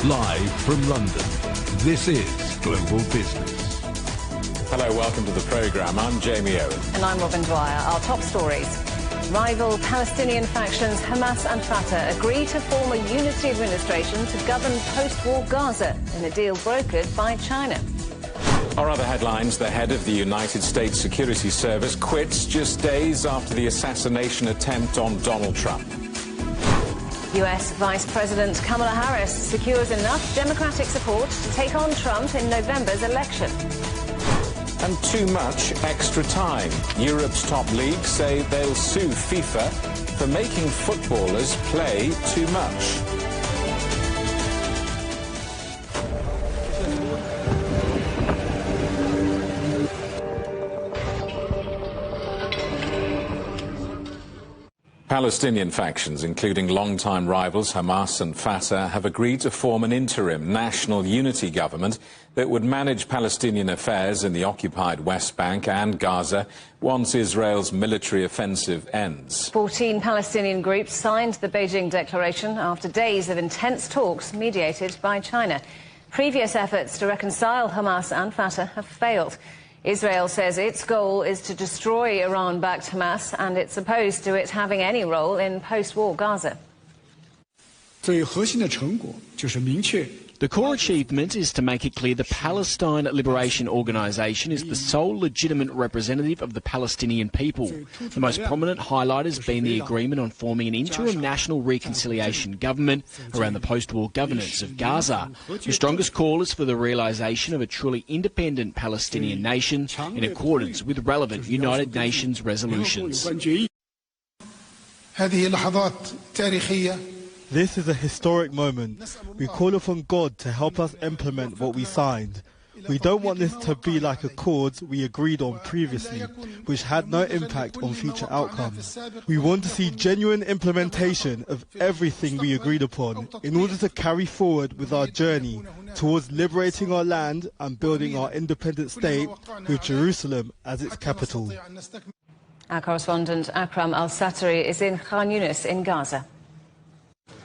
Live from London, this is Global Business. Hello, welcome to the programme. I'm Jamie Owen. And I'm Robin Dwyer. Our top stories. Rival Palestinian factions Hamas and Fatah agree to form a unity administration to govern post-war Gaza in a deal brokered by China. Our other headlines: the head of the United States Security Service quits just days after the assassination attempt on Donald Trump. US Vice President Kamala Harris secures enough Democratic support to take on Trump in November's election. And too much extra time. Europe's top leagues say they'll sue FIFA for making footballers play too much. Palestinian factions, including longtime rivals Hamas and Fatah, have agreed to form an interim national unity government that would manage Palestinian affairs in the occupied West Bank and Gaza once Israel's military offensive ends. 14 Palestinian groups signed the Beijing Declaration after days of intense talks mediated by China. Previous efforts to reconcile Hamas and Fatah have failed. Israel says its goal is to destroy Iran-backed Hamas, and it's opposed to it having any role in post-war Gaza. The core achievement is to make it clear the Palestine Liberation Organization is the sole legitimate representative of the Palestinian people. The most prominent highlight has been the agreement on forming an interim national reconciliation government around the post-war governance of Gaza. The strongest call is for the realization of a truly independent Palestinian nation in accordance with relevant United Nations resolutions. This is a historic moment. We call upon God to help us implement what we signed. We don't want this to be like accords we agreed on previously, which had no impact on future outcomes. We want to see genuine implementation of everything we agreed upon in order to carry forward with our journey towards liberating our land and building our independent state with Jerusalem as its capital. Our correspondent Akram Al-Satari is in Khan Yunis in Gaza.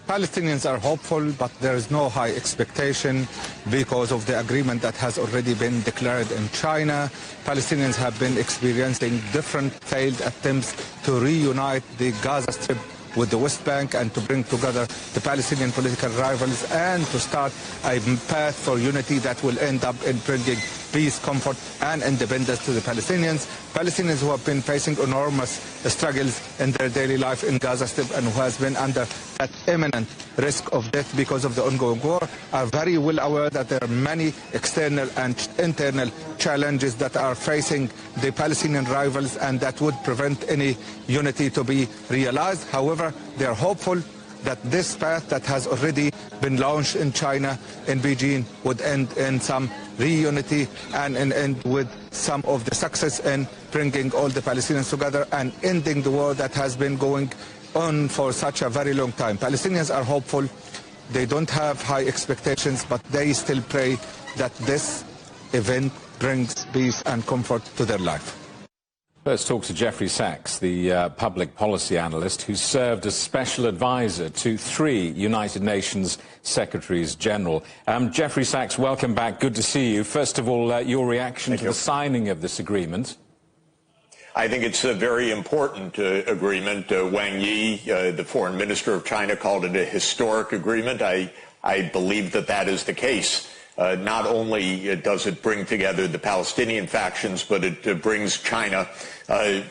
Palestinians are hopeful, but there is no high expectation because of the agreement that has already been declared in China. Palestinians have been experiencing different failed attempts to reunite the Gaza Strip with the West Bank and to bring together the Palestinian political rivals and to start a path for unity that will end up in bringing peace, comfort and independence to the Palestinians. Palestinians who have been facing enormous struggles in their daily life in Gaza Strip and who has been under that imminent risk of death because of the ongoing war are very well aware that there are many external and internal challenges that are facing the Palestinian rivals and that would prevent any unity to be realized. However, they are hopeful that this path that has already been launched in China, in Beijing, would end in some reunity and end with some of the success in bringing all the Palestinians together and ending the war that has been going on for such a very long time. Palestinians are hopeful. They don't have high expectations, but they still pray that this event brings peace and comfort to their life. Let's talk to Jeffrey Sachs, the public policy analyst who served as special advisor to 3 United Nations Secretaries General. Jeffrey Sachs, welcome back. Good to see you. First of all, your reaction to the signing of this agreement. I think it's a very important agreement. Wang Yi, the foreign minister of China, called it a historic agreement. I believe that that is the case. Not only does it bring together the Palestinian factions, but it brings China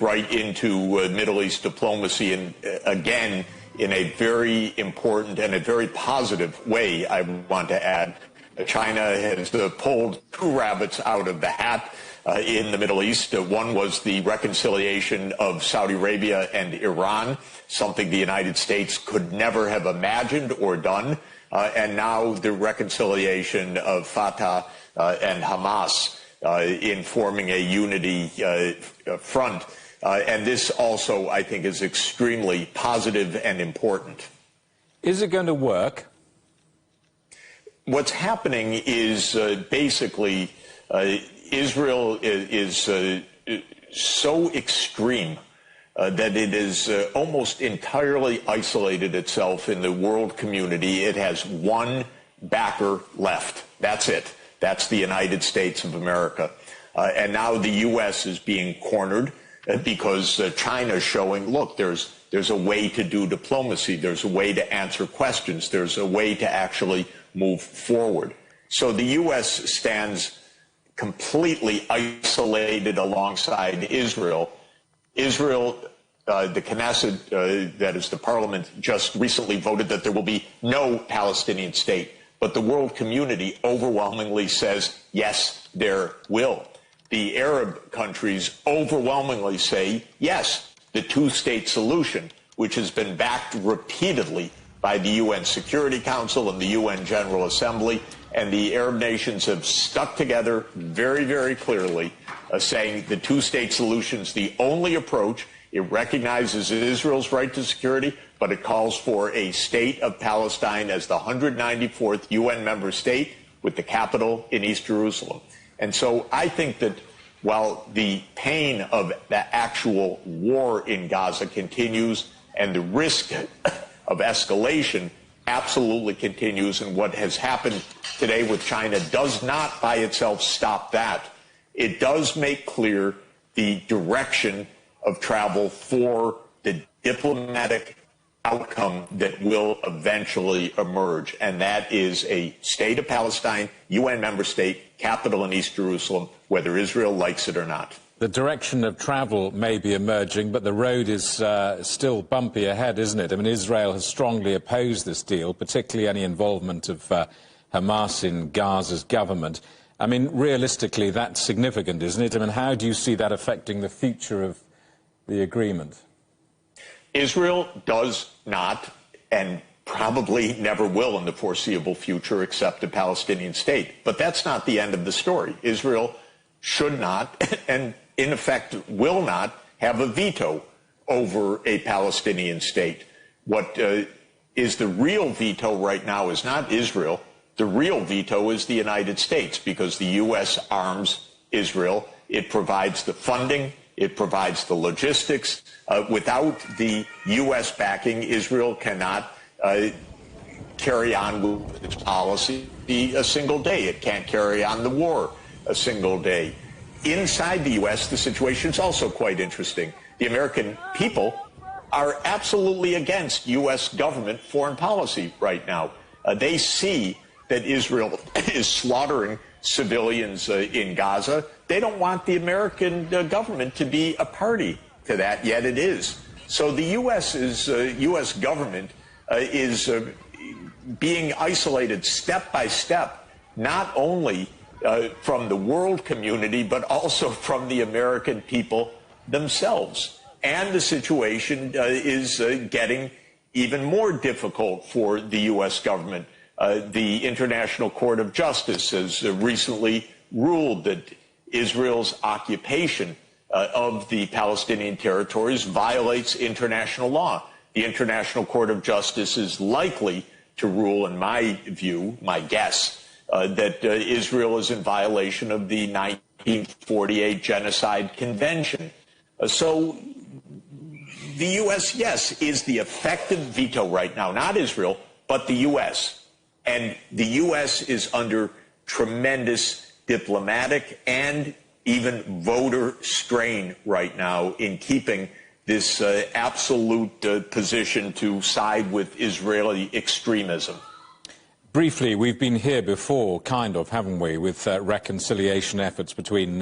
right into Middle East diplomacy, and again, in a very important and a very positive way, I want to add. China has pulled 2 rabbits out of the hat in the Middle East. One was the reconciliation of Saudi Arabia and Iran, something the United States could never have imagined or done. And now the reconciliation of Fatah and Hamas in forming a unity front. And this also, I think, is extremely positive and important. Is it going to work? What's happening is basically Israel is so extreme that it is almost entirely isolated itself in the world community. It has one backer left. That's it. That's the United States of America. And now the U.S. is being cornered because China is showing, look, there's a way to do diplomacy. There's a way to answer questions. There's a way to actually move forward. So the U.S. stands completely isolated alongside Israel. Israel, the Knesset, that is the parliament, just recently voted that there will be no Palestinian state. But the world community overwhelmingly says, yes, there will. The Arab countries overwhelmingly say, yes, the two-state solution, which has been backed repeatedly by the UN Security Council and the UN General Assembly, and the Arab nations have stuck together very, very clearly, saying the two-state solution is the only approach. It recognizes Israel's right to security, but it calls for a state of Palestine as the 194th UN member state with the capital in East Jerusalem. And so I think that while the pain of the actual war in Gaza continues and the risk of escalation absolutely continues, and what has happened today with China does not by itself stop that, it does make clear the direction of travel for the diplomatic outcome that will eventually emerge, and that is a state of Palestine, UN member state, capital in East Jerusalem, whether Israel likes it or not. The direction of travel may be emerging, but the road is still bumpy ahead, isn't it? I mean, Israel has strongly opposed this deal, particularly any involvement of Hamas in Gaza's government. I mean, realistically, that's significant, isn't it? I mean, how do you see that affecting the future of the agreement? Israel does not, and probably never will in the foreseeable future, accept a Palestinian state. But that's not the end of the story. Israel should not, and in effect will not, have a veto over a Palestinian state. What is the real veto right now is not Israel. The real veto is the United States, because the U.S. arms Israel. It provides the funding. It provides the logistics. Without the U.S. backing, Israel cannot carry on with its policy a single day. It can't carry on the war a single day. Inside the U.S., the situation is also quite interesting. The American people are absolutely against U.S. government foreign policy right now. They see that Israel is slaughtering civilians in Gaza. They don't want the American government to be a party to that, yet it is. So the U.S. government is being isolated step by step, not only from the world community, but also from the American people themselves. And the situation is getting even more difficult for the U.S. government. The International Court of Justice has recently ruled that Israel's occupation of the Palestinian territories violates international law. The International Court of Justice is likely to rule, in my view, my guess, that Israel is in violation of the 1948 Genocide Convention. So the U.S., yes, is the effective veto right now, not Israel, but the U.S. And the U.S. is under tremendous diplomatic and even voter strain right now in keeping this absolute position to side with Israeli extremism. Briefly, we've been here before, kind of, haven't we, with reconciliation efforts between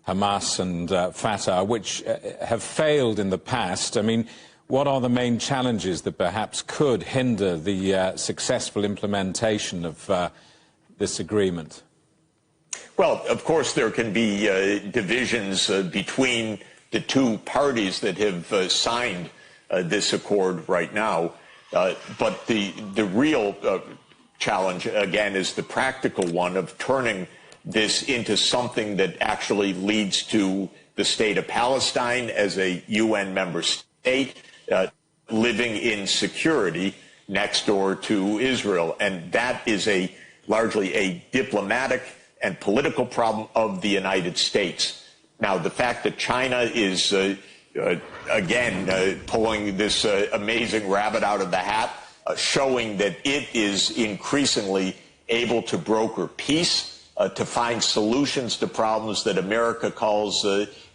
Hamas and Fatah, which have failed in the past. I mean, what are the main challenges that perhaps could hinder the successful implementation of this agreement? Well, of course, there can be divisions between the two parties that have signed this accord right now. But the real challenge, again, is the practical one of turning this into something that actually leads to the state of Palestine as a UN member state, living in security next door to Israel. And that is largely a diplomatic and political problem of the United States. Now, the fact that China is, again, pulling this amazing rabbit out of the hat, showing that it is increasingly able to broker peace, to find solutions to problems that America calls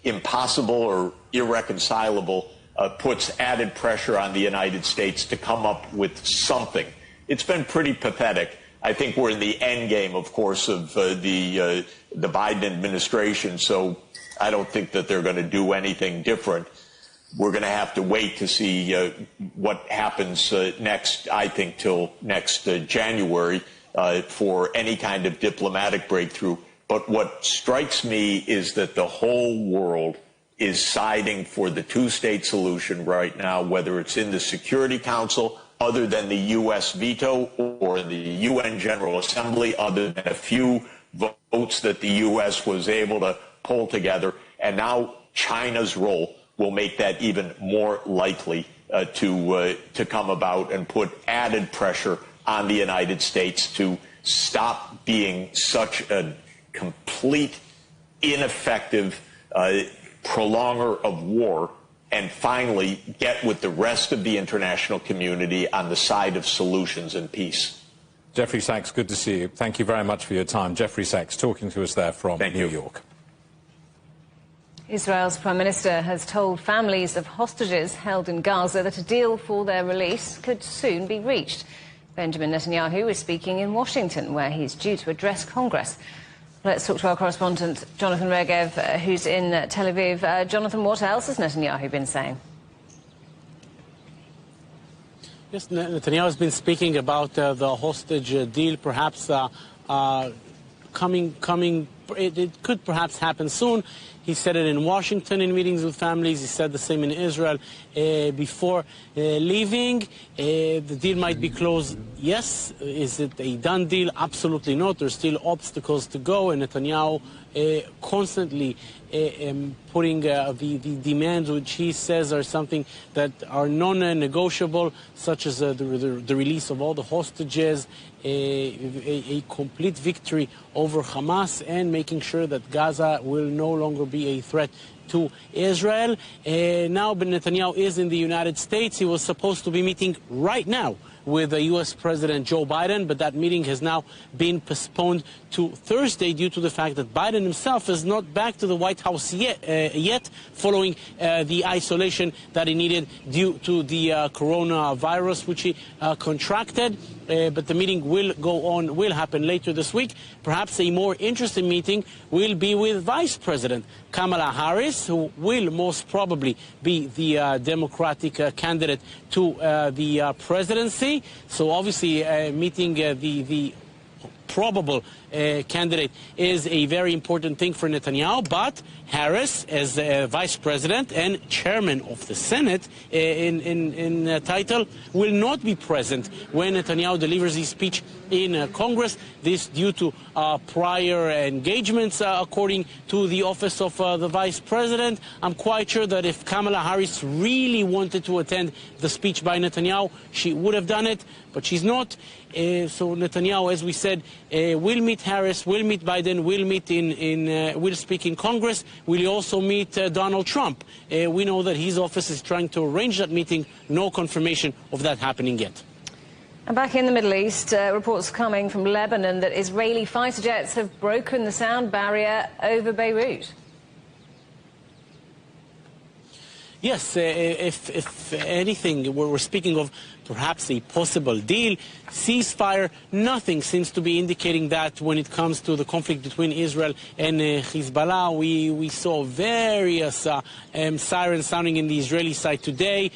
impossible or irreconcilable, puts added pressure on the United States to come up with something. It's been pretty pathetic. I think we're in the end game, of course, of the Biden administration, so I don't think that they're going to do anything different. We're going to have to wait to see what happens next, I think, till next January for any kind of diplomatic breakthrough. But what strikes me is that the whole world is siding for the two-state solution right now, whether it's in the Security Council, other than the U.S. veto, or in the UN General Assembly, other than a few votes that the U.S. was able to pull together. And now China's role will make that even more likely to come about and put added pressure on the United States to stop being such a complete, ineffective prolonger of war, and finally get with the rest of the international community on the side of solutions and peace. Jeffrey Sachs, good to see you. Thank you very much for your time. Jeffrey Sachs talking to us there from New York. Israel's Prime Minister has told families of hostages held in Gaza that a deal for their release could soon be reached. Benjamin Netanyahu is speaking in Washington, where he's due to address Congress. Let's talk to our correspondent, Jonathan Regev, who's in Tel Aviv. Jonathan, what else has Netanyahu been saying? Yes, Netanyahu has been speaking about the hostage deal, perhaps it could perhaps happen soon. He said it in Washington in meetings with families. He said the same in Israel before leaving. The deal might be closed. Yes. Is it a done deal? Absolutely not. There's still obstacles to go, and Netanyahu constantly putting the demands which he says are something that are non-negotiable, such as the release of all the hostages, a complete victory over Hamas, and making sure that Gaza will no longer be a threat to Israel. Now Netanyahu is in the United States. He was supposed to be meeting right now with U.S. President Joe Biden, but that meeting has now been postponed to Thursday due to the fact that Biden himself is not back to the White House yet following the isolation that he needed due to the coronavirus, which he contracted. But the meeting will happen later this week. Perhaps a more interesting meeting will be with Vice President Kamala Harris, who will most probably be the Democratic candidate to the presidency. So obviously meeting the probable candidate is a very important thing for Netanyahu, but Harris, as vice president and chairman of the Senate in title, will not be present when Netanyahu delivers his speech in Congress. This due to prior engagements, according to the office of the vice president. I'm quite sure that if Kamala Harris really wanted to attend the speech by Netanyahu, she would have done it, but she's not. So Netanyahu, as we said, will meet Harris, will meet Biden, will speak in Congress. Will he also meet Donald Trump? We know that his office is trying to arrange that meeting. No confirmation of that happening yet. And back in the Middle East, reports coming from Lebanon that Israeli fighter jets have broken the sound barrier over Beirut. Yes, if anything, we're speaking of perhaps a possible deal, ceasefire. Nothing seems to be indicating that when it comes to the conflict between Israel and Hezbollah. We saw various sirens sounding in the Israeli side today,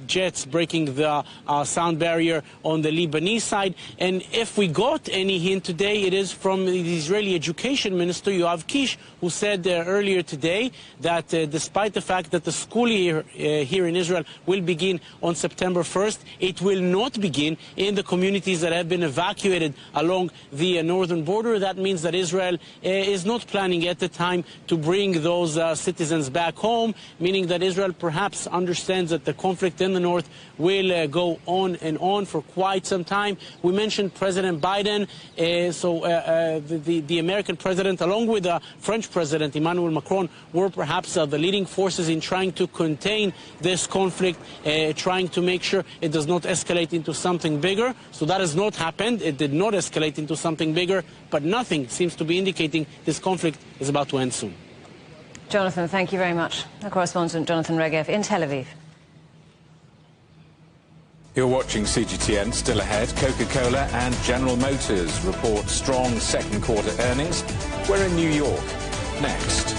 jets breaking the sound barrier on the Lebanese side. And if we got any hint today, it is from the Israeli Education Minister, Yoav Kish, who said earlier today that despite the fact that the school year here in Israel will begin on September 1st, it will not begin in the communities that have been evacuated along the northern border. That means that Israel is not planning at the time to bring those citizens back home, meaning that Israel perhaps understands that the conflict in the north will go on and on for quite some time. We mentioned President Biden, the American president, along with the French president Emmanuel Macron, were perhaps the leading forces in trying to contain this conflict, trying to make sure it does not escalate into something bigger. So that has not happened. It did not escalate into something bigger, but nothing seems to be indicating this conflict is about to end soon. Jonathan, thank you very much. Our correspondent Jonathan Regev in Tel Aviv. You're watching CGTN. Still ahead, Coca-Cola and General Motors report strong second quarter earnings. We're in New York. Next.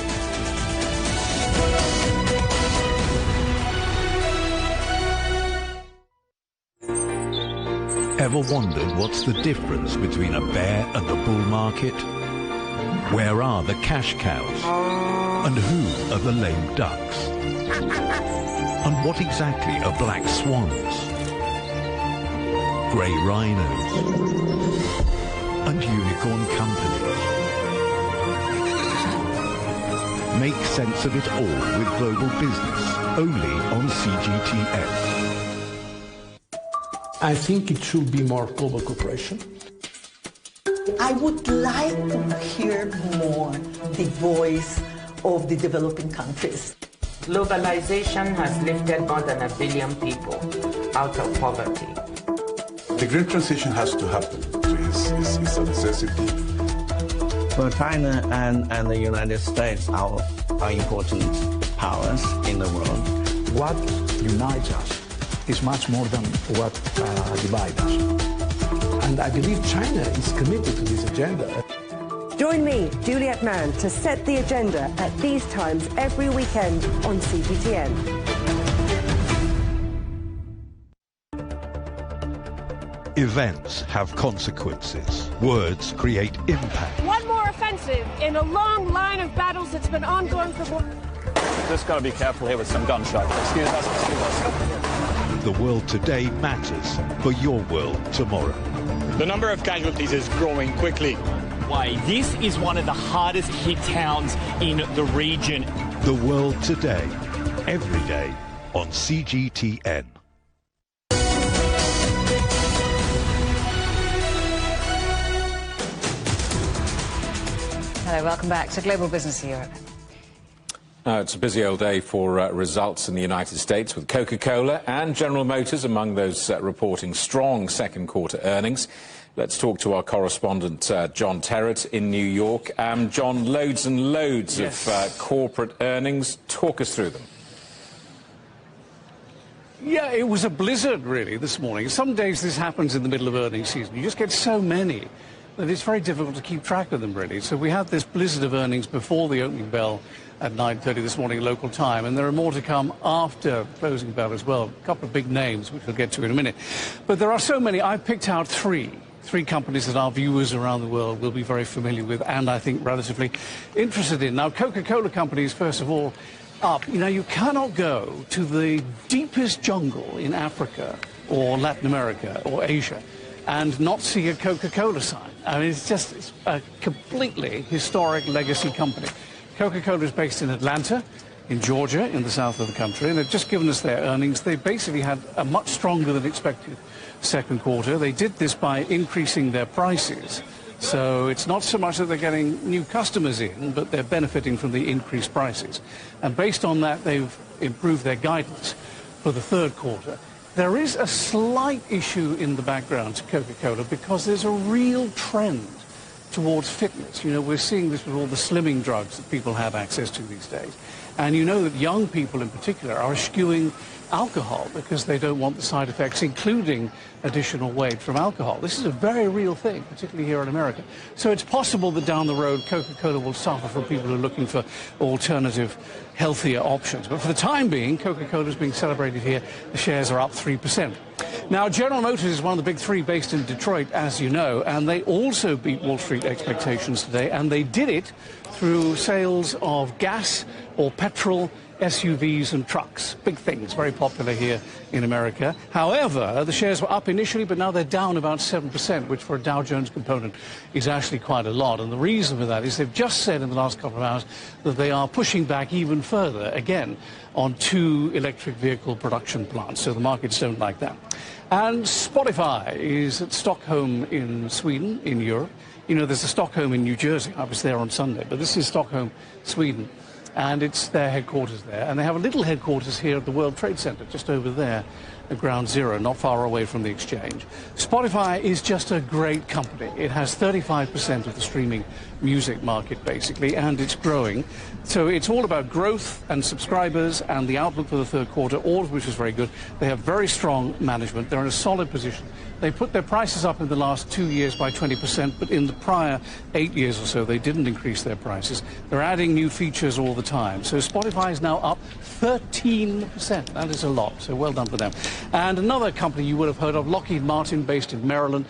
Ever wondered what's the difference between a bear and a bull market? Where are the cash cows? And who are the lame ducks? And what exactly are black swans? Grey rhinos? And unicorn companies? Make sense of it all with Global Business, only on CGTN. I think it should be more global cooperation. I would like to hear more the voice of the developing countries. Globalization has lifted more than 1 billion people out of poverty. The green transition has to happen. It's a necessity. Well, China and the United States are important powers in the world. What unites us is much more than what divides us. And I believe China is committed to this agenda. Join me, Juliet Mann, to set the agenda at these times every weekend on CGTN. Events have consequences. Words create impact. One more offensive in a long line of battles that's been ongoing for more. Just got to be careful here with some gunshots. Excuse us. The world today matters for your world tomorrow. The number of casualties is growing quickly. Why, this is one of the hardest hit towns in the region. The world today, every day on CGTN. Hello, welcome back to Global Business Europe. It's a busy old day for results in the United States, with Coca-Cola and General Motors among those reporting strong second quarter earnings. Let's talk to our correspondent, John Terrett in New York. John, loads and loads of corporate earnings. Talk us through them. Yeah, it was a blizzard, really, this morning. Some days this happens in the middle of earnings season. You just get so many that it's very difficult to keep track of them, really. So we had this blizzard of earnings before the opening bell at 9:30 this morning local time, and there are more to come after closing bell as well. A couple of big names, which we'll get to in a minute. But there are so many. I've picked out three companies that our viewers around the world will be very familiar with and I think relatively interested in. Now, Coca-Cola companies, first of all, up. You know, you cannot go to the deepest jungle in Africa or Latin America or Asia and not see a Coca-Cola sign. I mean, it's a completely historic legacy company. Coca-Cola is based in Atlanta, in Georgia, in the south of the country, and they've just given us their earnings. They basically had a much stronger than expected second quarter. They did this by increasing their prices. So it's not so much that they're getting new customers in, but they're benefiting from the increased prices. And based on that, they've improved their guidance for the third quarter. There is a slight issue in the background to Coca-Cola because there's a real trend towards fitness. You know, we're seeing this with all the slimming drugs that people have access to these days. And you know that young people in particular are eschewing alcohol because they don't want the side effects, including additional weight from alcohol. This is a very real thing, particularly here in America. So it's possible that down the road Coca-Cola will suffer from people who are looking for alternative, healthier options. But for the time being, Coca-Cola is being celebrated here. The shares are up 3%. Now, General Motors is one of the big three based in Detroit, as you know, and they also beat Wall Street expectations today, and they did it through sales of gas or petrol, SUVs and trucks. Big things, very popular here in America. However, the shares were up initially, but now they're down about 7%, which for a Dow Jones component is actually quite a lot. And the reason for that is they've just said in the last couple of hours that they are pushing back even further, again, on 2 electric vehicle production plants. So the markets don't like that. And Spotify is at Stockholm in Sweden, in Europe. You know, there's a Stockholm in New Jersey. I was there on Sunday, but this is Stockholm, Sweden. and it's their headquarters there. And they have a little headquarters here at the World Trade Center, just over there at Ground Zero, not far away from the exchange. Spotify is just a great company. It has 35% of the streaming music market, basically, and it's growing. So it's all about growth and subscribers and the outlook for the third quarter, all of which is very good. They have very strong management. They're in a solid position. They put their prices up in the last 2 years by 20%, but in the prior 8 years or so, they didn't increase their prices. They're adding new features all the time. So Spotify is now up 13%. That is a lot, so well done for them. And another company you would have heard of, Lockheed Martin, based in Maryland.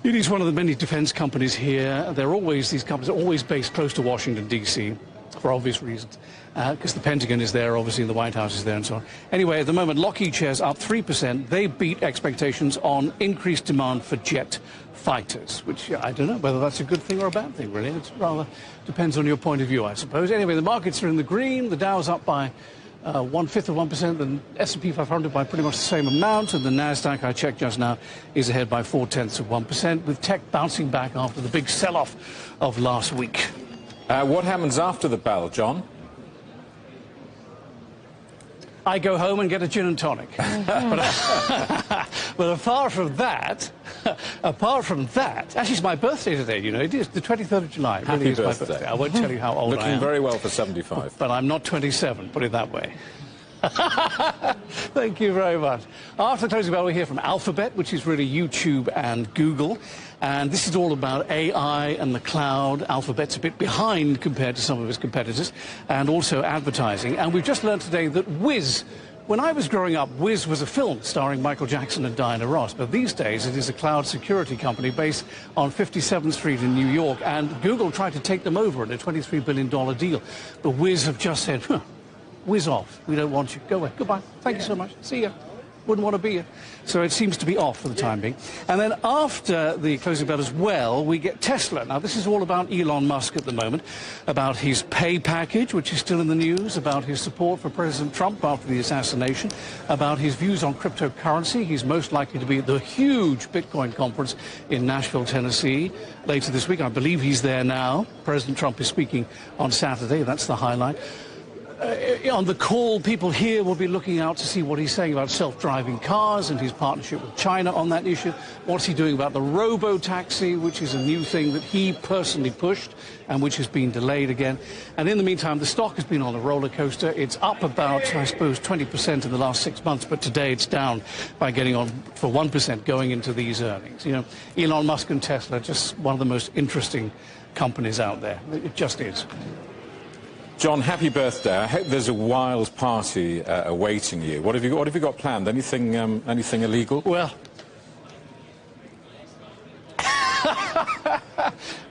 It is one of the many defense companies here. These companies are always based close to Washington, D.C., for obvious reasons, because the Pentagon is there, obviously, and the White House is there, and so on. Anyway, at the moment, Lockheed shares up 3%. They beat expectations on increased demand for jet fighters, which I don't know whether that's a good thing or a bad thing, really. It rather depends on your point of view, I suppose. Anyway, the markets are in the green. The Dow's up by 1/5 of 1%, the S&P 500 by pretty much the same amount, and the Nasdaq, I checked just now, is ahead by 0.4 of 1%, with tech bouncing back after the big sell-off of last week. What happens after the bell, John? I go home and get a gin and tonic. But apart from that, actually it's my birthday today, you know, it is the 23rd of July. It Happy really is birthday. my birthday. I won't tell you how old I am. Looking very well for 75. But I'm not 27, put it that way. Thank you very much. After the closing bell, we hear from Alphabet, which is really YouTube and Google. And this is all about AI and the cloud. Alphabet's a bit behind compared to some of its competitors, and also advertising. And we've just learned today that Wiz, when I was growing up, Wiz was a film starring Michael Jackson and Diana Ross. But these days, it is a cloud security company based on 57th Street in New York. And Google tried to take them over in a $23 billion deal. But Wiz have just said, whiz off. We don't want you. Go away. Goodbye. Thank you so much. See ya. Wouldn't want to be here. So it seems to be off for the time being. And then after the closing bell as well, we get Tesla. Now, this is all about Elon Musk at the moment, about his pay package, which is still in the news, about his support for President Trump after the assassination, about his views on cryptocurrency. He's most likely to be at the huge Bitcoin conference in Nashville, Tennessee, later this week. I believe he's there now. President Trump is speaking on Saturday. That's the highlight. On the call, people here will be looking out to see what he's saying about self-driving cars and his partnership with China on that issue. What's he doing about the robo-taxi, which is a new thing that he personally pushed and which has been delayed again. And in the meantime, the stock has been on a roller coaster. It's up about, I suppose, 20% in the last 6 months, but today it's down by getting on for 1% going into these earnings. You know, Elon Musk and Tesla are just one of the most interesting companies out there. It just is. John, happy birthday. I hope there's a wild party awaiting you. What have you got planned? Anything illegal? Well,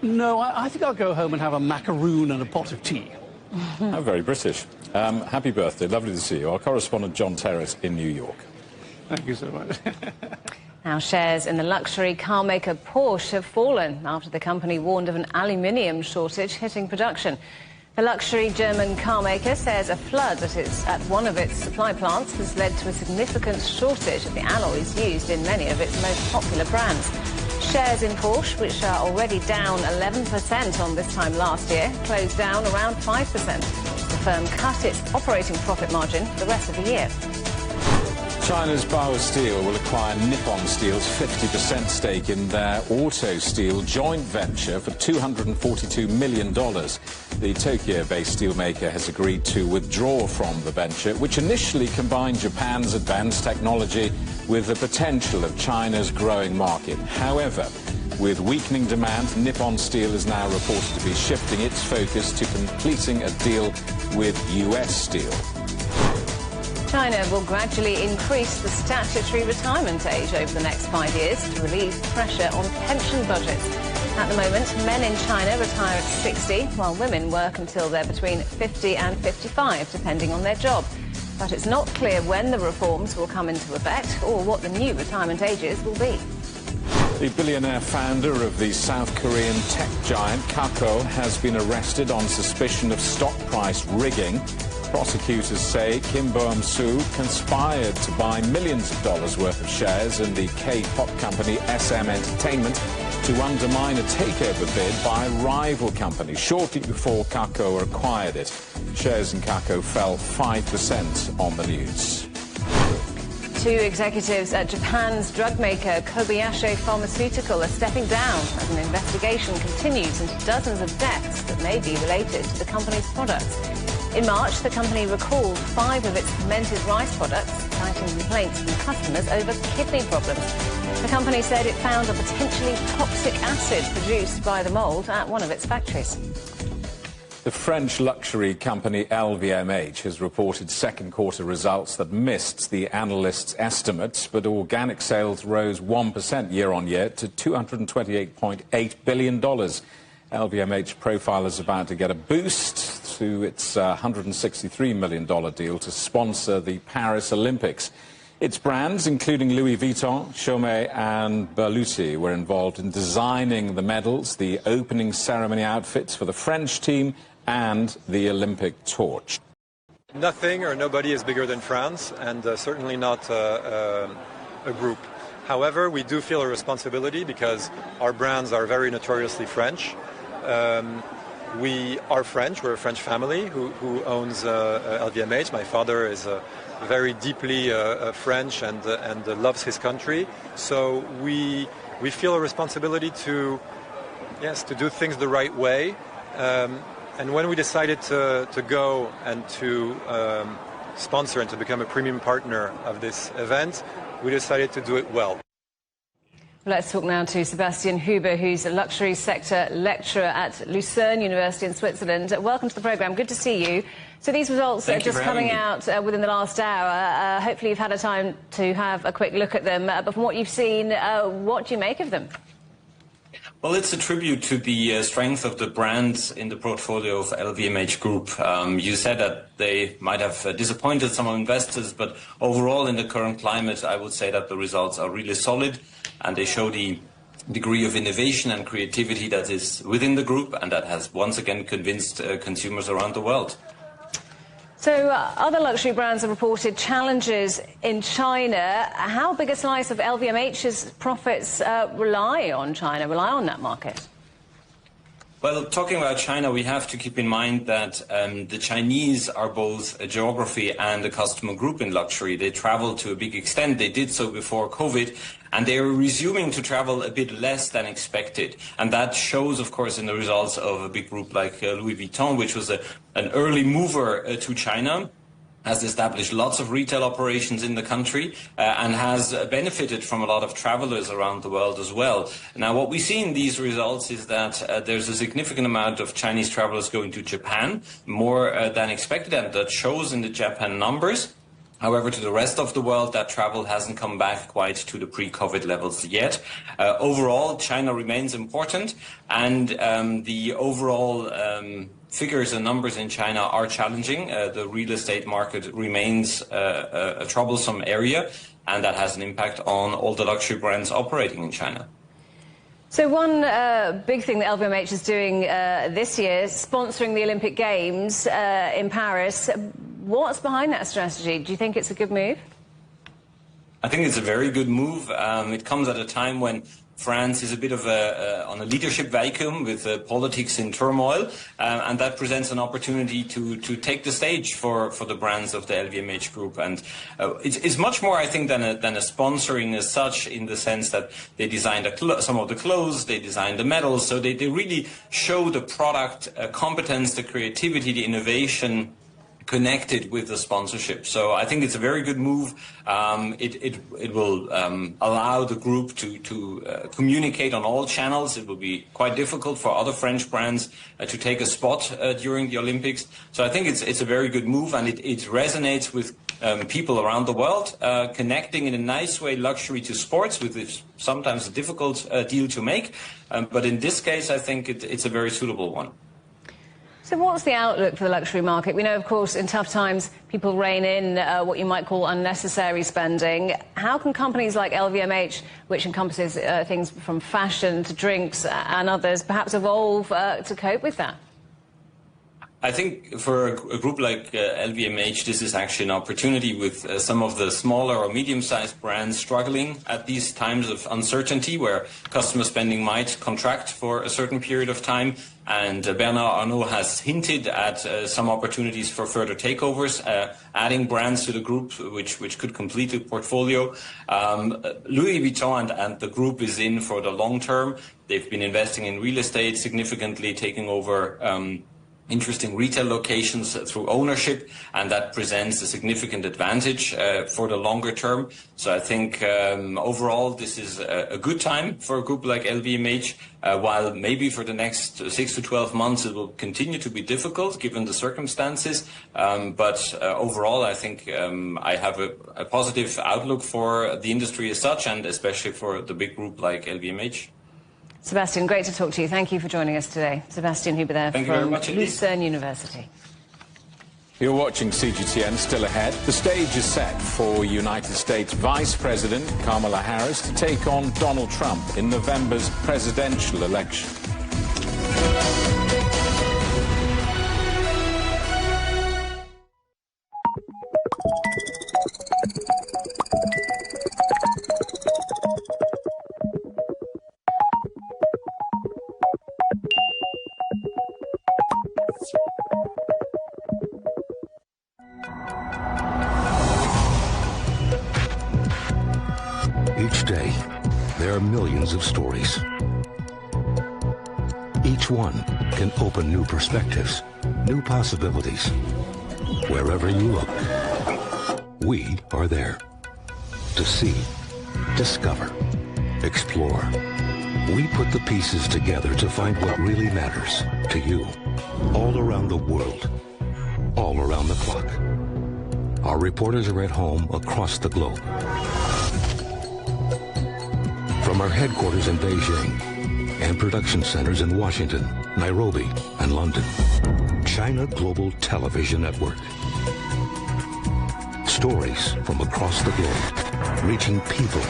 no, I think I'll go home and have a macaroon and a pot of tea. How very British. Happy birthday. Lovely to see you. Our correspondent John Terrace in New York. Thank you so much. Now, shares in the luxury car maker Porsche have fallen after the company warned of an aluminium shortage hitting production. The luxury German car maker says a flood at one of its supply plants has led to a significant shortage of the alloys used in many of its most popular brands. Shares in Porsche, which are already down 11% on this time last year, closed down around 5%. The firm cut its operating profit margin for the rest of the year. China's Bao Steel will acquire Nippon Steel's 50% stake in their Auto Steel joint venture for $242 million. The Tokyo-based steelmaker has agreed to withdraw from the venture, which initially combined Japan's advanced technology with the potential of China's growing market. However, with weakening demand, Nippon Steel is now reported to be shifting its focus to completing a deal with US Steel. China will gradually increase the statutory retirement age over the next 5 years to relieve pressure on pension budgets. At the moment, men in China retire at 60, while women work until they're between 50 and 55, depending on their job. But it's not clear when the reforms will come into effect or what the new retirement ages will be. The billionaire founder of the South Korean tech giant Kakao has been arrested on suspicion of stock price rigging. Prosecutors say Kim Bom-soo conspired to buy millions of dollars worth of shares in the K-pop company SM Entertainment to to undermine a takeover bid by a rival company shortly before Kako acquired it. Shares in Kako fell 5% on the news. Two executives at Japan's drug maker Kobayashi Pharmaceutical are stepping down as an investigation continues into dozens of deaths that may be related to the company's products. In March, the company recalled 5 of its fermented rice products, citing complaints from customers over kidney problems. The company said it found a potentially toxic acid produced by the mould at one of its factories. The French luxury company LVMH has reported second quarter results that missed the analysts' estimates, but organic sales rose 1% year-on-year to $228.8 billion. LVMH profile is about to get a boost to its $163 million deal to sponsor the Paris Olympics. Its brands, including Louis Vuitton, Chaumet and Berluti, were involved in designing the medals, the opening ceremony outfits for the French team and the Olympic torch. Nothing or nobody is bigger than France, and certainly not a group. However, we do feel a responsibility because our brands are very notoriously French. We are French, we're a French family who owns LVMH. My father is very deeply French and loves his country. So we feel a responsibility to do things the right way. And when we decided to go and to sponsor and to become a premium partner of this event, we decided to do it well. Let's talk now to Sebastian Huber, who's a luxury sector lecturer at Lucerne University in Switzerland. Welcome to the programme. Good to see you. So these results are just coming out within the last hour. Hopefully you've had a time to have a quick look at them. But from what you've seen, what do you make of them? Well, it's a tribute to the strength of the brands in the portfolio of LVMH Group. You said that they might have disappointed some investors, but overall in the current climate, I would say that the results are really solid and they show the degree of innovation and creativity that is within the group and that has once again convinced consumers around the world. So other luxury brands have reported challenges in China. How big a slice of LVMH's profits rely on China, rely on that market? Well, talking about China, we have to keep in mind that the Chinese are both a geography and a customer group in luxury. They travel to a big extent. They did so before COVID, and they are resuming to travel a bit less than expected. And that shows, of course, in the results of a big group like Louis Vuitton, which was an early mover to China, has established lots of retail operations in the country and has benefited from a lot of travelers around the world as well. Now, what we see in these results is that there's a significant amount of Chinese travelers going to Japan, more than expected, and that shows in the Japan numbers. However, to the rest of the world, that travel hasn't come back quite to the pre-COVID levels yet. Overall, China remains important, and the overall figures and numbers in China are challenging. The real estate market remains a troublesome area, and that has an impact on all the luxury brands operating in China. So one big thing that LVMH is doing this year is sponsoring the Olympic Games in Paris. What's behind that strategy? Do you think it's a good move? I think it's a very good move. It comes at a time when France is a bit of on a leadership vacuum with politics in turmoil, and that presents an opportunity to take the stage for the brands of the LVMH group. And it's much more, I think, than a sponsoring as such, in the sense that they designed some of the clothes, they designed the medals, so they really show the product competence, the creativity, the innovation connected with the sponsorship. So I think it's a very good move. It will allow the group to communicate on all channels. It will be quite difficult for other French brands to take a spot during the Olympics. So I think it's a very good move, and it resonates with people around the world, connecting in a nice way luxury to sports, with sometimes a difficult deal to make. But in this case, I think it's a very suitable one. So what's the outlook for the luxury market? We know, of course, in tough times, people rein in what you might call unnecessary spending. How can companies like LVMH, which encompasses things from fashion to drinks and others, perhaps evolve to cope with that? I think for a group like LVMH, this is actually an opportunity with some of the smaller or medium-sized brands struggling at these times of uncertainty where customer spending might contract for a certain period of time. And Bernard Arnault has hinted at some opportunities for further takeovers, adding brands to the group which could complete the portfolio. Louis Vuitton and the group is in for the long term. They've been investing in real estate significantly, taking over interesting retail locations through ownership, and that presents a significant advantage for the longer term. So I think overall this is a good time for a group like LVMH, while maybe for the next 6 to 12 months it will continue to be difficult given the circumstances. But overall I think I have a positive outlook for the industry as such, and especially for the big group like LVMH. Sebastian, great to talk to you. Thank you for joining us today. Sebastian Huber there from Lucerne University. You're watching CGTN. Still ahead. The stage is set for United States Vice President Kamala Harris to take on Donald Trump in November's presidential election. Each day, there are millions of stories. Each one can open new perspectives, new possibilities. Wherever you look, we are there to see, discover, explore. We put the pieces together to find what really matters to you, all around the world, all around the clock. Our reporters are at home across the globe. From our headquarters in Beijing and production centers in Washington, Nairobi, and London, China Global Television Network. Stories from across the globe, reaching people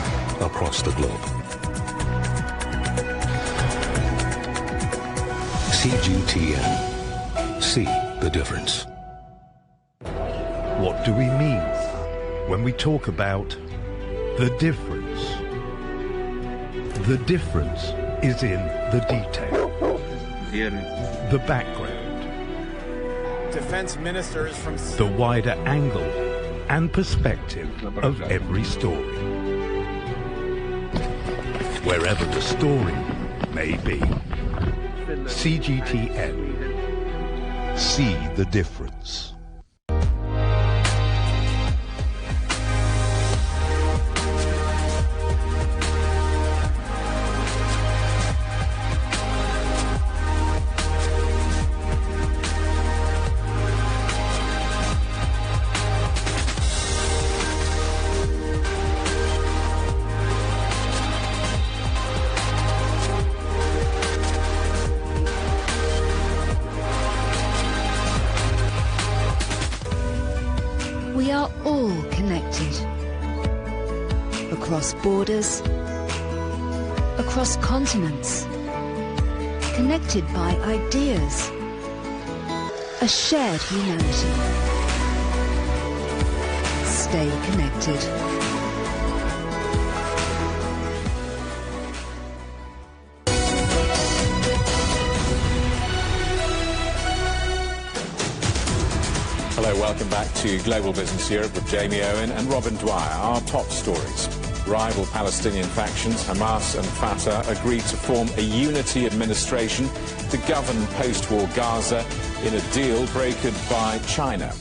across the globe. CGTN. See the difference. What do we mean when we talk about the difference? The difference is in the detail, the background, defense ministers from the wider angle and perspective of every story, wherever the story may be. CGTN. See the difference. We are all connected. Across borders, across continents, connected by ideas, a shared humanity. Stay connected. Hello, welcome back to Global Business Europe with Jamie Owen and Robin Dwyer. Our top stories. Rival Palestinian factions, Hamas and Fatah, agreed to form a unity administration to govern post-war Gaza in a deal brokered by China.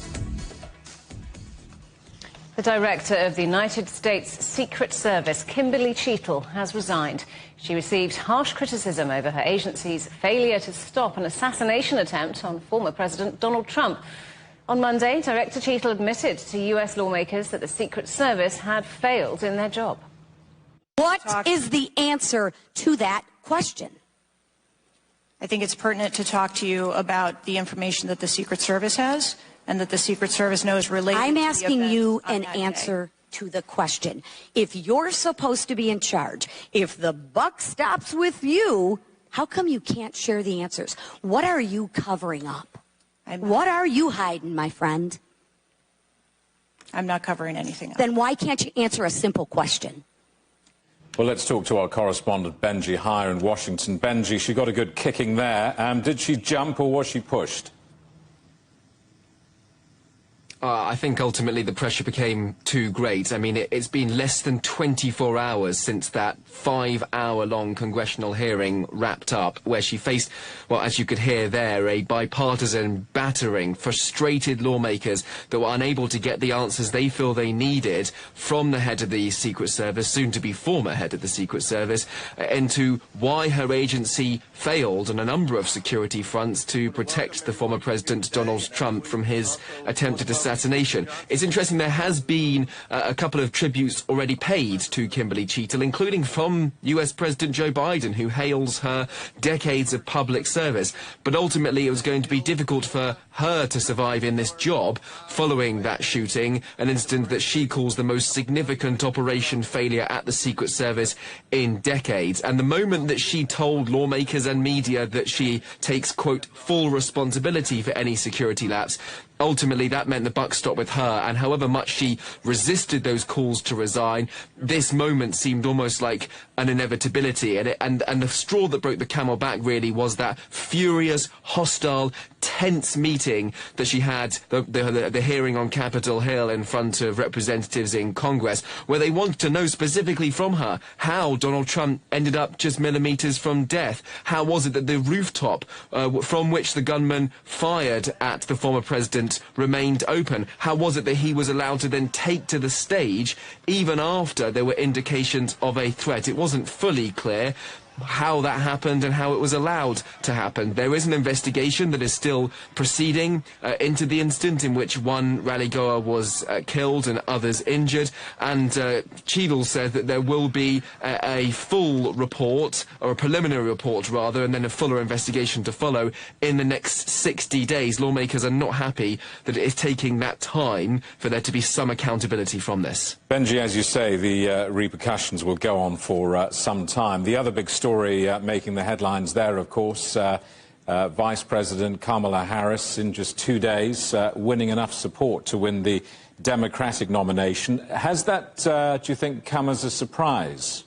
The director of the United States Secret Service, Kimberly Cheatle, has resigned. She received harsh criticism over her agency's failure to stop an assassination attempt on former President Donald Trump. On Monday, Director Cheatle admitted to US lawmakers that the Secret Service had failed in their job. What is the answer to that question? I think it's pertinent to talk to you about the information that the Secret Service has and that the Secret Service knows related I'm to the asking events you on an that answer day. to the question. If you're supposed to be in charge, if the buck stops with you, how come you can't share the answers? What are you covering up? What are you hiding, my friend? I'm not covering anything else. Then why can't you answer a simple question? Well, let's talk to our correspondent, Benji Hire in Washington. Benji, she got a good kicking there. Did she jump or was she pushed? I think ultimately the pressure became too great. I mean, it's been less than 24 hours since that 5-hour-long congressional hearing wrapped up, where she faced, well, as you could hear there, a bipartisan battering, frustrated lawmakers that were unable to get the answers they feel they needed from the head of the Secret Service, soon to be former head of the Secret Service, into why her agency failed on a number of security fronts to protect the former President Donald Trump from his attempted assassination. It's interesting, there has been a couple of tributes already paid to Kimberly Cheatle, including from US President Joe Biden, who hails her decades of public service. But ultimately it was going to be difficult for her to survive in this job following that shooting, an incident that she calls the most significant operation failure at the Secret Service in decades. And the moment that she told lawmakers and media that she takes, quote, full responsibility for any security lapse, ultimately that meant the buck stopped with her, and however much she resisted those calls to resign, this moment seemed almost like an inevitability, and the straw that broke the camel back really was that furious, hostile, tense meeting that she had, the hearing on Capitol Hill in front of representatives in Congress, where they wanted to know specifically from her how Donald Trump ended up just millimeters from death. How was it that the rooftop from which the gunman fired at the former president remained open? How was it that he was allowed to then take to the stage even after there were indications of a threat? It wasn't fully clear how that happened and how it was allowed to happen. There is an investigation that is still proceeding into the incident in which one rallygoer was killed and others injured, and Cheadle said that there will be a full report, or a preliminary report rather, and then a fuller investigation to follow in the next 60 days. Lawmakers are not happy that it is taking that time for there to be some accountability from this. Benji, as you say, the repercussions will go on for some time. The other big story making the headlines there, of course, Vice President Kamala Harris in just 2 days winning enough support to win the Democratic nomination. Has that, do you think, come as a surprise?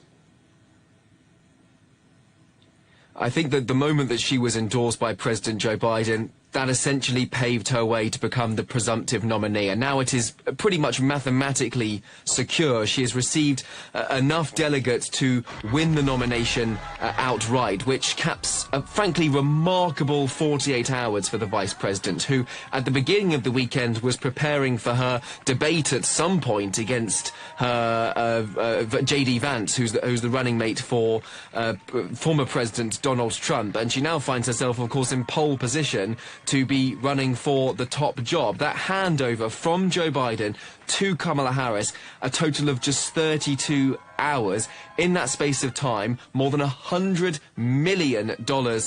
I think that the moment that she was endorsed by President Joe Biden, that essentially paved her way to become the presumptive nominee, and now it is pretty much mathematically secure. She has received enough delegates to win the nomination outright, which caps a frankly remarkable 48 hours for the vice president, who at the beginning of the weekend was preparing for her debate at some point against her J.D. Vance, who's the running mate for former President Donald Trump, and she now finds herself, of course, in pole position to be running for the top job. That handover from Joe Biden to Kamala Harris, a total of just 32 hours. In that space of time, more than $100 million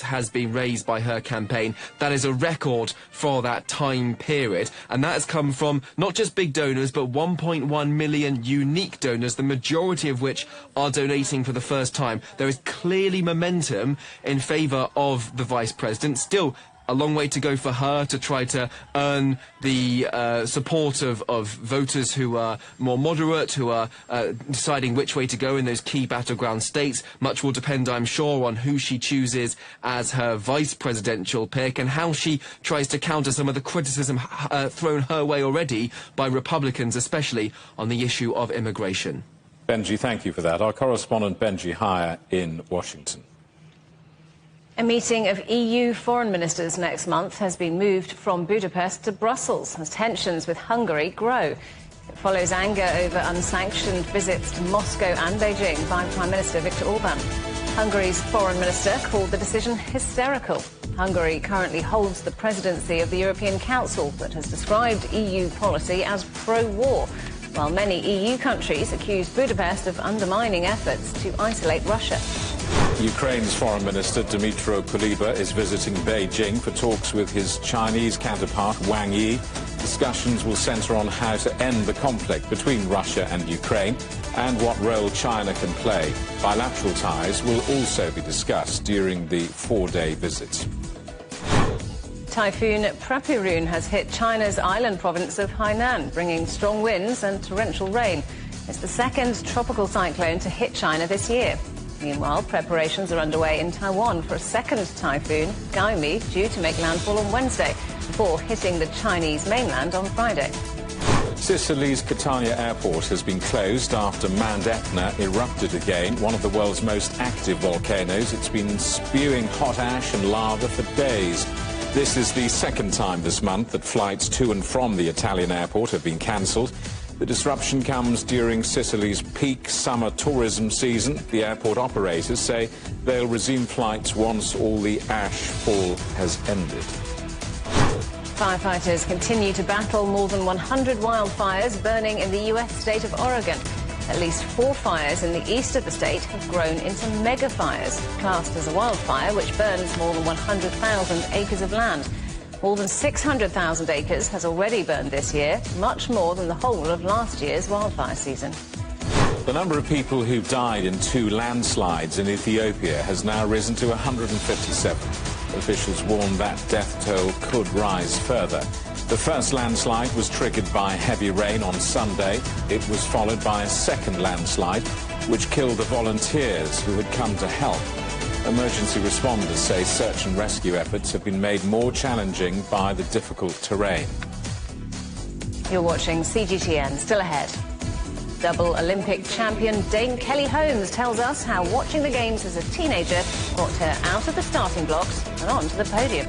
has been raised by her campaign. That is a record for that time period. And that has come from not just big donors, but 1.1 million unique donors, the majority of which are donating for the first time. There is clearly momentum in favour of the vice president. Still a long way to go for her to try to earn the support of voters who are more moderate, who are deciding which way to go in those key battleground states. Much will depend, I'm sure, on who she chooses as her vice presidential pick and how she tries to counter some of the criticism thrown her way already by Republicans, especially on the issue of immigration. Benji, thank you for that. Our correspondent Benji Hire in Washington. A meeting of EU foreign ministers next month has been moved from Budapest to Brussels as tensions with Hungary grow. It follows anger over unsanctioned visits to Moscow and Beijing by Prime Minister Viktor Orban. Hungary's foreign minister called the decision hysterical. Hungary currently holds the presidency of the European Council, but has described EU policy as pro-war, while many EU countries accuse Budapest of undermining efforts to isolate Russia. Ukraine's Foreign Minister Dmytro Kuleba is visiting Beijing for talks with his Chinese counterpart Wang Yi. Discussions will centre on how to end the conflict between Russia and Ukraine and what role China can play. Bilateral ties will also be discussed during the 4-day visit. Typhoon Prapirun has hit China's island province of Hainan, bringing strong winds and torrential rain. It's the second tropical cyclone to hit China this year. Meanwhile, preparations are underway in Taiwan for a second typhoon, Gaimi, due to make landfall on Wednesday, before hitting the Chinese mainland on Friday. Sicily's Catania airport has been closed after Mount Etna erupted again, one of the world's most active volcanoes. It's been spewing hot ash and lava for days. This is the second time this month that flights to and from the Italian airport have been cancelled. The disruption comes during Sicily's peak summer tourism season. The airport operators say they'll resume flights once all the ash fall has ended. Firefighters continue to battle more than 100 wildfires burning in the US state of Oregon. At least 4 fires in the east of the state have grown into mega fires, classed as a wildfire which burns more than 100,000 acres of land. More than 600,000 acres has already burned this year, much more than the whole of last year's wildfire season. The number of people who died in 2 landslides in Ethiopia has now risen to 157. Officials warn that death toll could rise further. The first landslide was triggered by heavy rain on Sunday. It was followed by a second landslide, which killed the volunteers who had come to help. Emergency responders say search and rescue efforts have been made more challenging by the difficult terrain. You're watching CGTN. Still ahead. Double Olympic champion Dame Kelly Holmes tells us how watching the games as a teenager got her out of the starting blocks and onto the podium.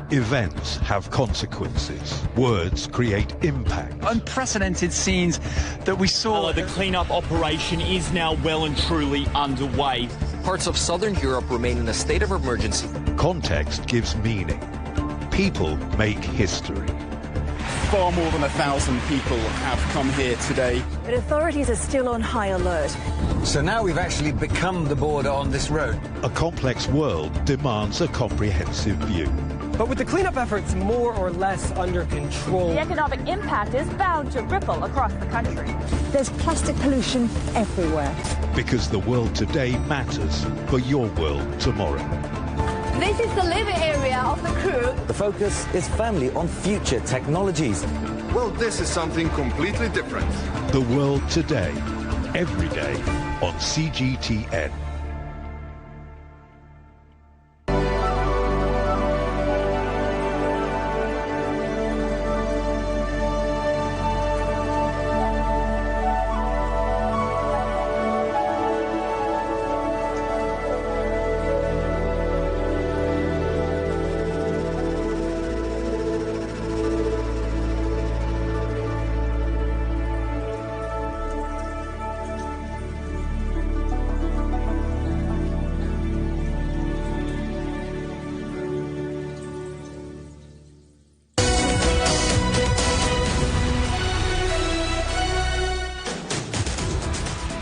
Events have consequences. Words create impact. Unprecedented scenes that we saw. The clean-up operation is now well and truly underway. Parts of southern Europe remain in a state of emergency. Context gives meaning. People make history. Far more than 1,000 people have come here today. But authorities are still on high alert. So now we've actually become the border on this road. A complex world demands a comprehensive view. But with the cleanup efforts more or less under control, the economic impact is bound to ripple across the country. There's plastic pollution everywhere. Because the world today matters for your world tomorrow. This is the living area of the crew. The focus is firmly on future technologies. Well, this is something completely different. The world today, every day on CGTN.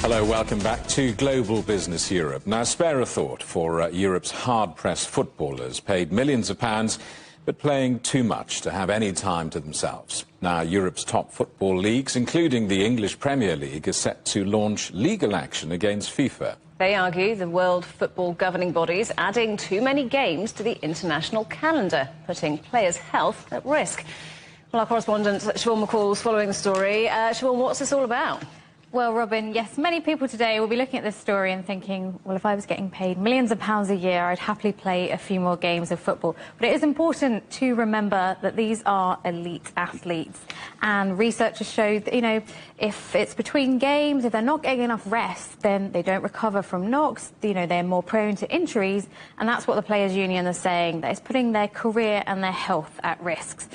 Hello, welcome back to Global Business Europe. Now, spare a thought for Europe's hard-pressed footballers, paid millions of pounds, but playing too much to have any time to themselves. Now, Europe's top football leagues, including the English Premier League, are set to launch legal action against FIFA. They argue the World Football governing bodies adding too many games to the international calendar, putting players' health at risk. Well, our correspondent Siobhan McCall's following the story. Siobhan, what's this all about? Well, Robin, yes, many people today will be looking at this story and thinking, well, if I was getting paid millions of pounds a year, I'd happily play a few more games of football. But it is important to remember that these are elite athletes. And researchers show that, you know, if it's between games, if they're not getting enough rest, then they don't recover from knocks, you know, they're more prone to injuries. And that's what the Players' Union are saying, that it's putting their career and their health at risk.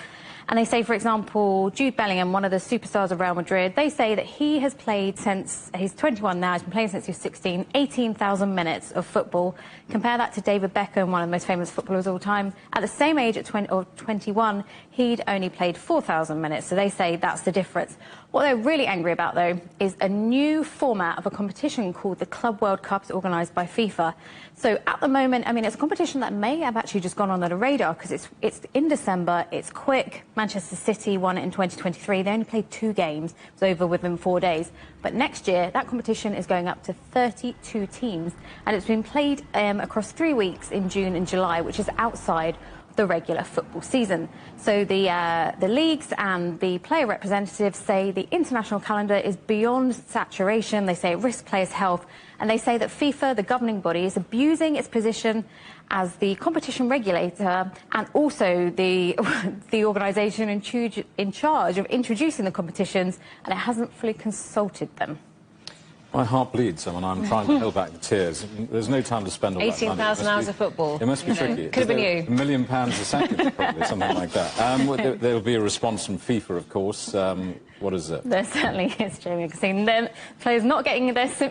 And they say, for example, Jude Bellingham, one of the superstars of Real Madrid, they say that he has played since, he's 21 now, he's been playing since he was 16, 18,000 minutes of football. Compare that to David Beckham, one of the most famous footballers of all time. At the same age, at 21, he'd only played 4,000 minutes. So they say that's the difference. What they're really angry about, though, is a new format of a competition called the Club World Cup, organised by FIFA. So at the moment, I mean, it's a competition that may have actually just gone under the radar because it's in December, it's quick, Manchester City won it in 2023. They only played 2 games. It was over within 4 days. But next year, that competition is going up to 32 teams. And it's been played across 3 weeks in June and July, which is outside the regular football season. So the leagues and the player representatives say the international calendar is beyond saturation. They say it risks players' health, and they say that FIFA, the governing body, is abusing its position as the competition regulator and also the organisation in charge of introducing the competitions, and it hasn't fully consulted them. My heart bleeds when I'm trying to hold back the tears. There's no time to spend all that money. 18,000 hours of football. It must be tricky. Could have been you. £1 million a second, probably, something like that. There'll be a response from FIFA, of course. What is it? There certainly is, Jamie. The players not getting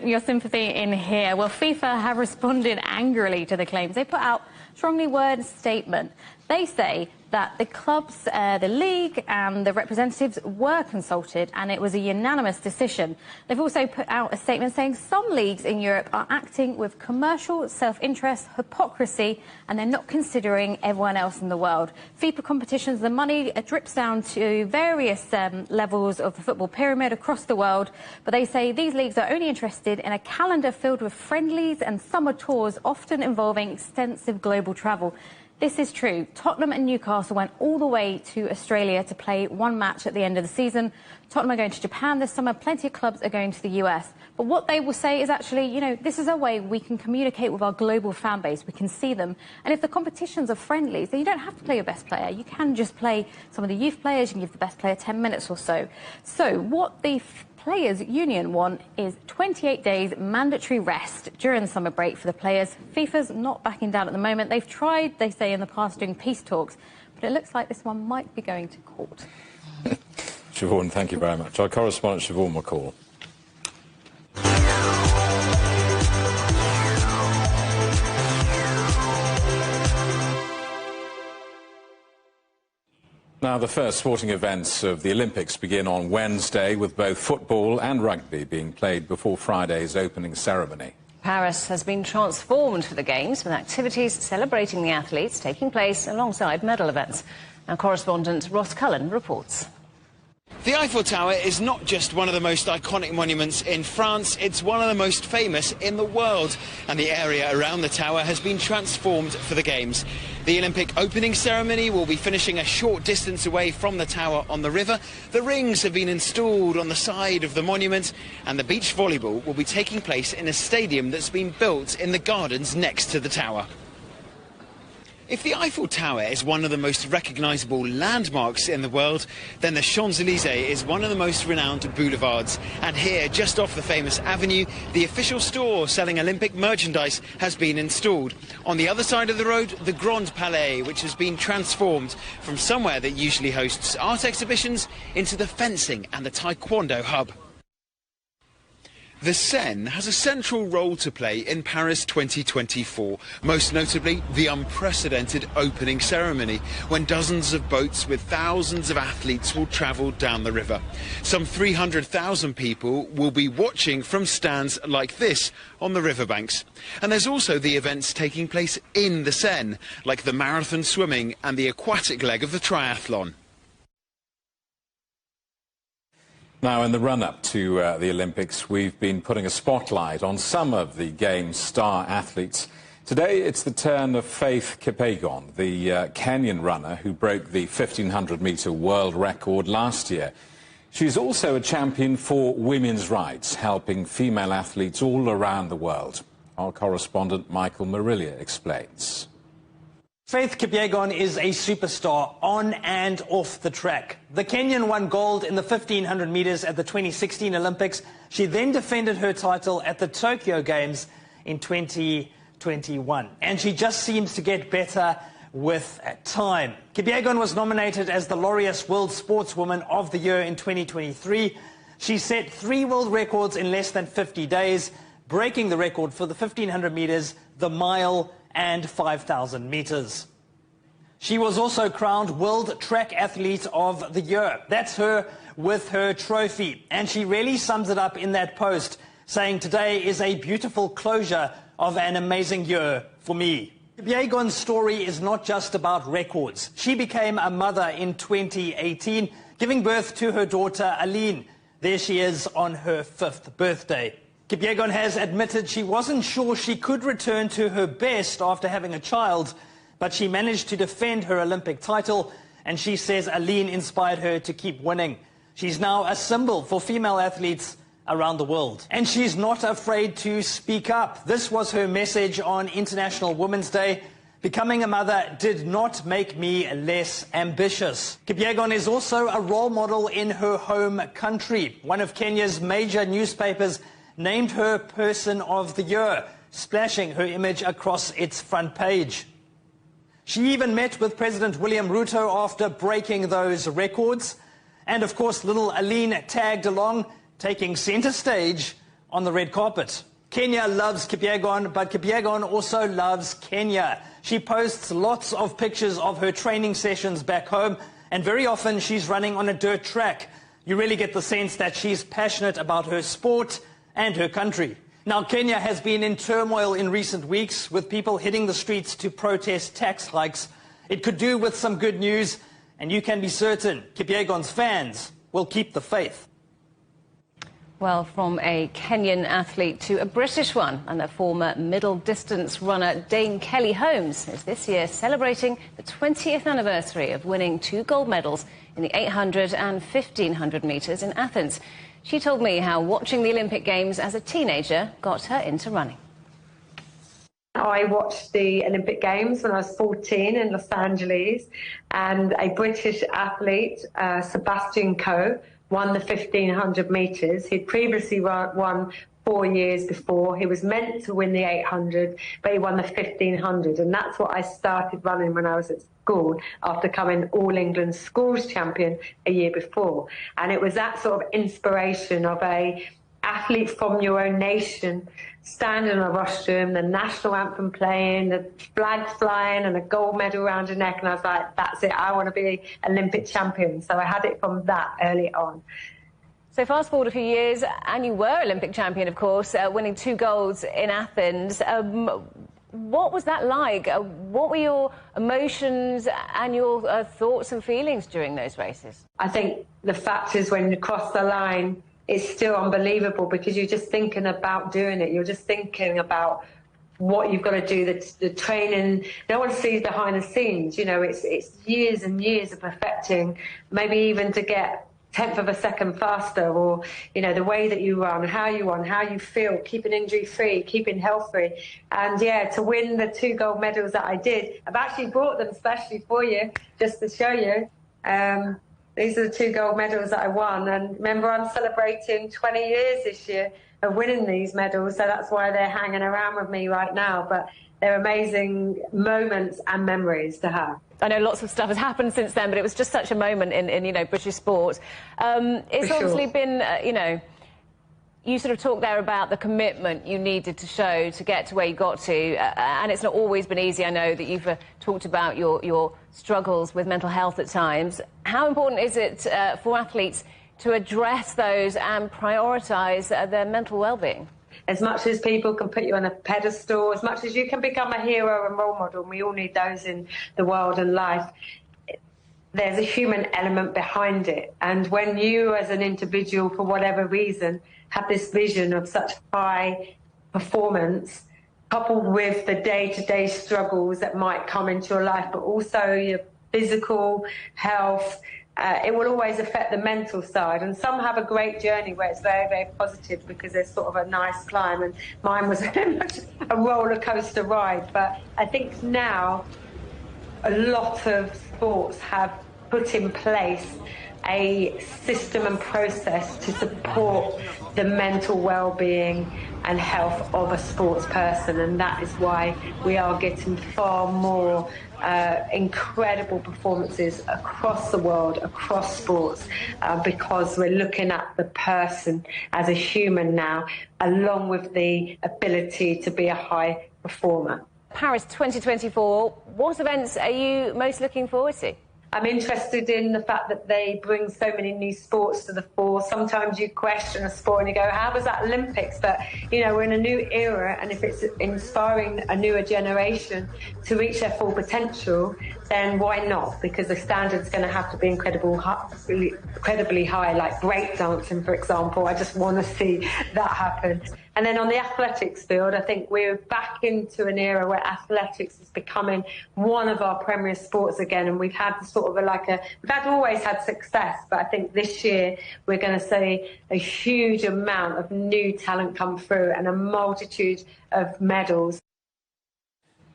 your sympathy in here. Well, FIFA have responded angrily to the claims. They put out a strongly worded statement. They say that the clubs, the league and the representatives were consulted, and it was a unanimous decision. They've also put out a statement saying some leagues in Europe are acting with commercial self-interest, hypocrisy, and they're not considering everyone else in the world. FIFA competitions, the money drips down to various levels of the football pyramid across the world, but they say these leagues are only interested in a calendar filled with friendlies and summer tours, often involving extensive global travel. This is true. Tottenham and Newcastle went all the way to Australia to play 1 match at the end of the season. Tottenham are going to Japan this summer. Plenty of clubs are going to the US. But what they will say is actually, you know, this is a way we can communicate with our global fan base. We can see them. And if the competitions are friendlies, then you don't have to play your best player. You can just play some of the youth players. You can give the best player 10 minutes or so. So what the Players' Union want is 28 days mandatory rest during the summer break for the players. FIFA's not backing down at the moment. They've tried, they say, in the past doing peace talks, but it looks like this one might be going to court. Siobhan, thank you very much. Our correspondent, Siobhan McCall. Now, the first sporting events of the Olympics begin on Wednesday, with both football and rugby being played before Friday's opening ceremony. Paris has been transformed for the Games, with activities celebrating the athletes taking place alongside medal events. Our correspondent Ross Cullen reports. The Eiffel Tower is not just one of the most iconic monuments in France, it's one of the most famous in the world. And the area around the tower has been transformed for the Games. The Olympic opening ceremony will be finishing a short distance away from the tower on the river. The rings have been installed on the side of the monument, and the beach volleyball will be taking place in a stadium that's been built in the gardens next to the tower. If the Eiffel Tower is one of the most recognisable landmarks in the world, then the Champs-Élysées is one of the most renowned boulevards. And here, just off the famous avenue, the official store selling Olympic merchandise has been installed. On the other side of the road, the Grand Palais, which has been transformed from somewhere that usually hosts art exhibitions into the fencing and the taekwondo hub. The Seine has a central role to play in Paris 2024, most notably the unprecedented opening ceremony, when dozens of boats with thousands of athletes will travel down the river. Some 300,000 people will be watching from stands like this on the riverbanks. And there's also the events taking place in the Seine, like the marathon swimming and the aquatic leg of the triathlon. Now, in the run-up to the Olympics, we've been putting a spotlight on some of the Games' star athletes. Today, it's the turn of Faith Kipyegon, the Kenyan runner who broke the 1,500-metre world record last year. She's also a champion for women's rights, helping female athletes all around the world. Our correspondent, Michael Marilia, explains. Faith Kipyegon is a superstar on and off the track. The Kenyan won gold in the 1,500 metres at the 2016 Olympics. She then defended her title at the Tokyo Games in 2021. And she just seems to get better with time. Kipyegon was nominated as the Laureus World Sportswoman of the Year in 2023. She set 3 world records in less than 50 days, breaking the record for the 1,500 metres, the mile, and 5,000 metres. She was also crowned World Track Athlete of the Year. That's her with her trophy. And she really sums it up in that post, saying, "Today is a beautiful closure of an amazing year for me." Kipyegon's story is not just about records. She became a mother in 2018, giving birth to her daughter Aline. There she is on her 5th birthday. Kipyegon has admitted she wasn't sure she could return to her best after having a child, but she managed to defend her Olympic title, and she says Aline inspired her to keep winning. She's now a symbol for female athletes around the world. And she's not afraid to speak up. This was her message on International Women's Day. Becoming a mother did not make me less ambitious. Kipyegon is also a role model in her home country. One of Kenya's major newspapers named her Person of the Year, splashing her image across its front page. She even met with President William Ruto after breaking those records. And of course, little Aline tagged along, taking center stage on the red carpet. Kenya loves Kipyegon, but Kipyegon also loves Kenya. She posts lots of pictures of her training sessions back home, and very often she's running on a dirt track. You really get the sense that she's passionate about her sport and her country. Now, Kenya has been in turmoil in recent weeks, with people hitting the streets to protest tax hikes. It could do with some good news, and you can be certain Kipyegon's fans will keep the faith. Well, from a Kenyan athlete to a British one, and the former middle-distance runner Dame Kelly Holmes is this year celebrating the 20th anniversary of winning 2 gold medals in the 800 and 1500 metres in Athens. She told me how watching the Olympic Games as a teenager got her into running. I watched the Olympic Games when I was 14 in Los Angeles, and a British athlete, Sebastian Coe, won the 1500 metres. He'd previously won 4 years before. He was meant to win the 800, but he won the 1500. And that's what I started running when I was at school, after coming All England Schools champion a year before. And it was that sort of inspiration of a athlete from your own nation standing on a rostrum, the national anthem playing, the flag flying, and a gold medal around your neck. And I was like, that's it, I want to be Olympic champion. So I had it from that early on. So fast forward a few years, and you were Olympic champion, of course, winning 2 golds in Athens. What was that like? What were your emotions and your thoughts and feelings during those races? I think the fact is, when you cross the line, it's still unbelievable, because you're just thinking about doing it. You're just thinking about what you've got to do, the training. No one sees behind the scenes. You know, it's years and years of perfecting, maybe even to get 1/10 of a second faster, or, you know, the way that you run, how you feel, keeping injury-free, keeping healthy. And, yeah, to win the 2 gold medals that I did, I've actually brought them especially for you, just to show you. These are the 2 gold medals that I won. And remember, I'm celebrating 20 years this year of winning these medals, so that's why they're hanging around with me right now. But they're amazing moments and memories to have. I know lots of stuff has happened since then, but it was just such a moment in you know, British sport. It's obviously been, you know, you sort of talked there about the commitment you needed to show to get to where you got to, and it's not always been easy. I know that you've talked about your struggles with mental health at times. How important is it for athletes to address those and prioritise their mental well-being? As much as people can put you on a pedestal, as much as you can become a hero and role model, and we all need those in the world and life, there's a human element behind it. And when you, as an individual, for whatever reason, have this vision of such high performance, coupled with the day-to-day struggles that might come into your life, but also your physical health, it will always affect the mental side. And some have a great journey where it's very, very positive, because there's sort of a nice climb, and mine was very much a roller coaster ride. But I think now a lot of sports have put in place a system and process to support the mental well-being and health of a sports person, and that is why we are getting far more incredible performances across the world, across sports, because we're looking at the person as a human now, along with the ability to be a high performer. Paris 2024, what events are you most looking forward to? I'm interested in the fact that they bring so many new sports to the fore. Sometimes you question a sport and you go, how was that Olympics? But, you know, we're in a new era, and if it's inspiring a newer generation to reach their full potential, then why not? Because the standard's going to have to be incredibly high, like breakdancing, for example. I just want to see that happen. And then on the athletics field, I think we're back into an era where athletics is becoming one of our premier sports again. And we've had sort of we've always had success, but I think this year we're going to see a huge amount of new talent come through and a multitude of medals.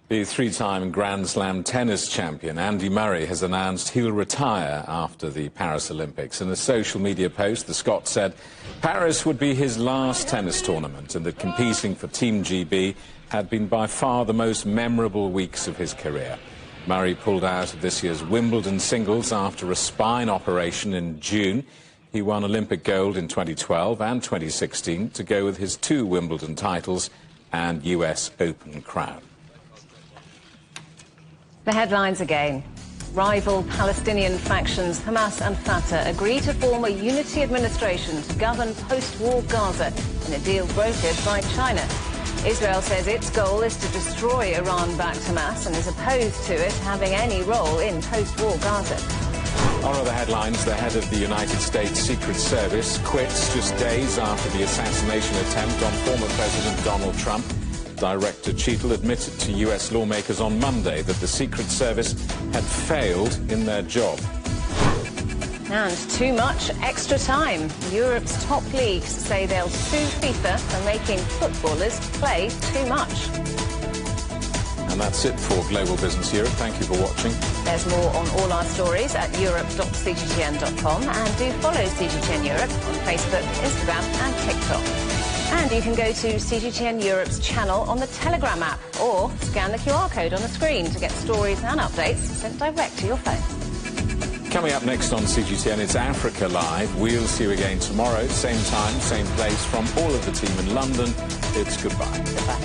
The three-time Grand Slam tennis champion Andy Murray has announced he'll retire after the Paris Olympics. In a social media post, the Scot said Paris would be his last tennis tournament and that competing for Team GB had been by far the most memorable weeks of his career. Murray pulled out of this year's Wimbledon singles after a spine operation in June. He won Olympic gold in 2012 and 2016 to go with his 2 Wimbledon titles and US Open crown. The headlines again. Rival Palestinian factions Hamas and Fatah agree to form a unity administration to govern post-war Gaza in a deal brokered by China. Israel says its goal is to destroy Iran-backed Hamas and is opposed to it having any role in post-war Gaza. On other headlines, the head of the United States Secret Service quits just days after the assassination attempt on former President Donald Trump. Director Cheadle admitted to US lawmakers on Monday that the Secret Service had failed in their job. And too much extra time. Europe's top leagues say they'll sue FIFA for making footballers play too much. And that's it for Global Business Europe. Thank you for watching. There's more on all our stories at europe.cgtn.com, and do follow CGTN Europe on Facebook, Instagram and TikTok. And you can go to CGTN Europe's channel on the Telegram app, or scan the QR code on the screen to get stories and updates sent direct to your phone. Coming up next on CGTN, it's Africa Live. We'll see you again tomorrow, same time, same place. From all of the team in London, it's goodbye. Goodbye.